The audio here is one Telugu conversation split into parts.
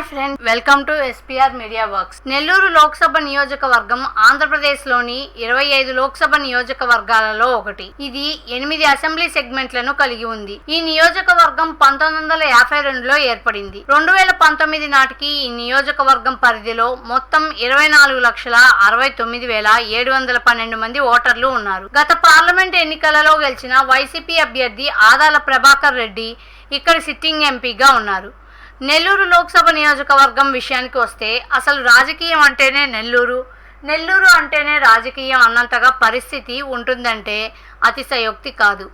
Friend, welcome to SPR media works. Nellore Lok Sabha నియోజకవర్గం ఆంధ్రప్రదేశ్లోని 25 లోక్సభ నియోజకవర్గాలలో ఒకటి. ఇది 8 అసెంబ్లీ సెగ్మెంట్లను కలిగి ఉంది. ఈ నియోజకవర్గం 1952లో ఏర్పడింది. 2019 నాటికి ఈ నియోజకవర్గం పరిధిలో మొత్తం 24,69,712 మంది ఓటర్లు ఉన్నారు. గత పార్లమెంట్ ఎన్నికలలో గెలిచిన వైసీపీ అభ్యర్థి ఆదాల ప్రభాకర్ రెడ్డి ఇక్కడ సిట్టింగ్ ఎంపీగా ఉన్నారు. నెల్లూరు లోక్సభ నియోజకవర్గం విషయానికి వస్తే అసలు రాజకీయం అంటేనే నెల్లూరు అంటేనే రాజకీయం అన్నంతగా పరిస్థితి ఉంటుందంటే అతిశయోక్తి కాదు.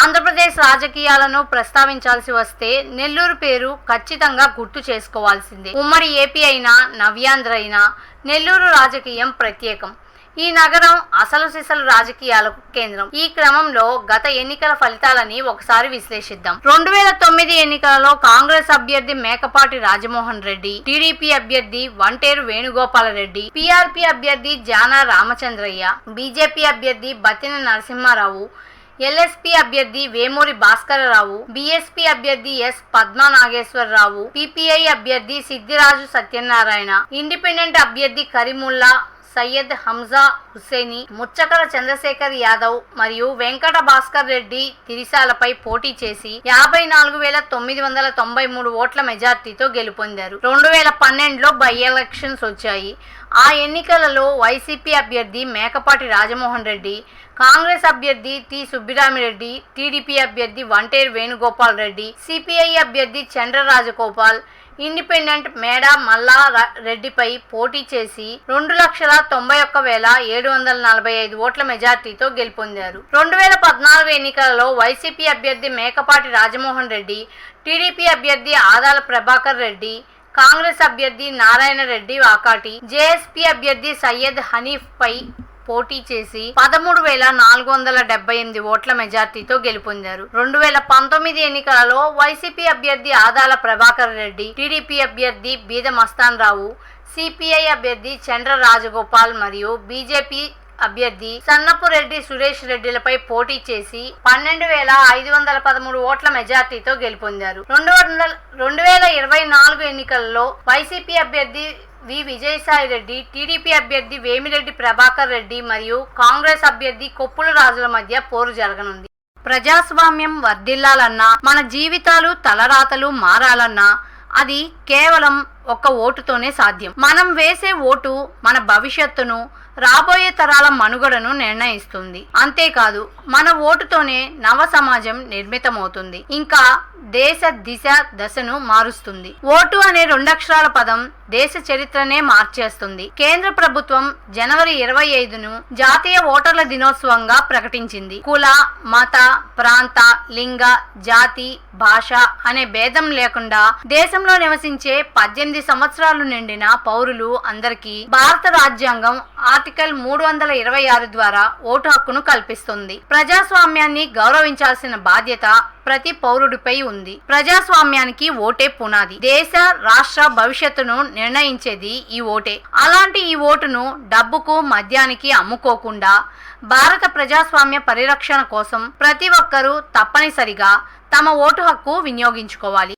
ఆంధ్రప్రదేశ్ రాజకీయాలను ప్రస్తావించాల్సి వస్తే నెల్లూరు పేరు ఖచ్చితంగా గుర్తు చేసుకోవాల్సిందే. ఉమ్మడి ఏపీ అయినా నవ్యాంధ్ర అయినా నెల్లూరు రాజకీయం ప్రత్యేకం. ఈ నగరం అసలు సిసలు రాజకీయాలకు కేంద్రం. ఈ క్రమంలో గత ఎన్నికల ఫలితాలని ఒకసారి విశ్లేషిద్దాం. 2009 ఎన్నికలలో కాంగ్రెస్ అభ్యర్థి మేకపాటి రాజమోహన్ రెడ్డి, టీడీపీ అభ్యర్థి వంటేరు వేణుగోపాలరెడ్డి, పీఆర్పీ అభ్యర్థి జానా రామచంద్రయ్య, బీజేపీ అభ్యర్థి బత్తిన నరసింహారావు, ఎల్ఎస్పీ అభ్యర్థి వేమూరి భాస్కరరావు, బీఎస్పీ అభ్యర్థి ఎస్ పద్మా నాగేశ్వరరావు, పీపీఐ అభ్యర్థి సిద్దిరాజు సత్యనారాయణ, ఇండిపెండెంట్ అభ్యర్థి కరీముల్లా, సయ్యద్ హంజా హుస్సేని, ముచ్చకర చంద్రశేఖర్ యాదవ్ మరియు వెంకట భాస్కర్ రెడ్డి తిరిసాలపై పోటీ చేసి 54,993 ఓట్ల మెజార్టీతో గెలుపొందారు. 2012లో బై ఎలక్షన్స్ వచ్చాయి. ఆ ఎన్నికలలో వైసీపీ అభ్యర్థి మేకపాటి రాజమోహన్ రెడ్డి, కాంగ్రెస్ అభ్యర్థి టి సుబ్బిరామిరెడ్డి, టీడీపీ అభ్యర్థి వంటేరు వేణుగోపాల్ రెడ్డి, సిపిఐ అభ్యర్థి చంద్ర రాజగోపాల్, ఇండిపెండెంట్ మేడా మల్లా రెడ్డిపై పోటీ చేసి 2,91,745 ఓట్ల మెజార్టీతో గెలుపొందారు. 2014 ఎన్నికలలో వైసీపీ అభ్యర్థి మేకపాటి రాజమోహన్ రెడ్డి, టీడీపీ అభ్యర్థి ఆదాల ప్రభాకర్ రెడ్డి, కాంగ్రెస్ అభ్యర్థి నారాయణ రెడ్డి వాకాటి, జేఎస్పీ అభ్యర్థి సయ్యద్ హనీఫ్ పై పోటీ చేసి 13,478 ఓట్ల మెజార్టీతో గెలుపొందారు. 2019 ఎన్నికలలో వైసీపీ అభ్యర్థి ఆదాల ప్రభాకర్ రెడ్డి, టీడీపీ అభ్యర్థి బీద మస్తాన్ రావు, సిపిఐ అభ్యర్థి చంద్ర రాజగోపాల్ మరియు బీజేపీ అభ్యర్థి సన్నపురెడ్డి సురేష్ రెడ్డిలపై పోటీ చేసి 12,513 ఓట్ల మెజార్టీతో గెలుపొందారు. 2024 ఎన్నికల్లో వైసీపీ అభ్యర్థి వి విజయసాయి రెడ్డి, టీడీపీ అభ్యర్థి వేమిరెడ్డి ప్రభాకర్ రెడ్డి మరియు కాంగ్రెస్ అభ్యర్థి కొప్పుల రాజుల మధ్య పోరు జరగనుంది. ప్రజాస్వామ్యం వర్ధిల్లాలన్నా, మన జీవితాలు తలరాతలు మారాలన్నా అది కేవలం ఒక్క ఓటుతోనే సాధ్యం. మనం వేసే ఓటు మన భవిష్యత్తును, రాబోయే తరాల మనుగడను నిర్ణయిస్తుంది. అంతేకాదు, మన ఓటుతోనే నవ సమాజం నిర్మితమవుతుంది, ఇంకా దేశ దిశ దశను మారుస్తుంది. ఓటు అనే 2 అక్షరాల పదం దేశ చరిత్రనే మార్చేస్తుంది. కేంద్ర ప్రభుత్వం జనవరి 25ను జాతీయ ఓటర్ల దినోత్సవంగా ప్రకటించింది. కుల, మత, ప్రాంత, లింగ, జాతి, భాష అనే భేదం లేకుండా దేశంలో నివసించే 18 సంవత్సరాలు నిండిన పౌరులు అందరికీ భారత రాజ్యాంగం ఆర్టికల్ 326 ద్వారా ఓటు హక్కును కల్పిస్తుంది. ప్రజాస్వామ్యాన్ని గౌరవించాల్సిన బాధ్యత ప్రతి పౌరుడిపై ఉంది. ప్రజాస్వామ్యానికి ఓటే పునాది. దేశ, రాష్ట్ర భవిష్యత్తును నిర్ణయించేది ఈ ఓటే. అలాంటి ఈ ఓటును డబ్బుకు, మద్యానికి అమ్ముకోకుండా భారత ప్రజాస్వామ్య పరిరక్షణ కోసం ప్రతి ఒక్కరూ తప్పనిసరిగా తమ ఓటు హక్కు వినియోగించుకోవాలి.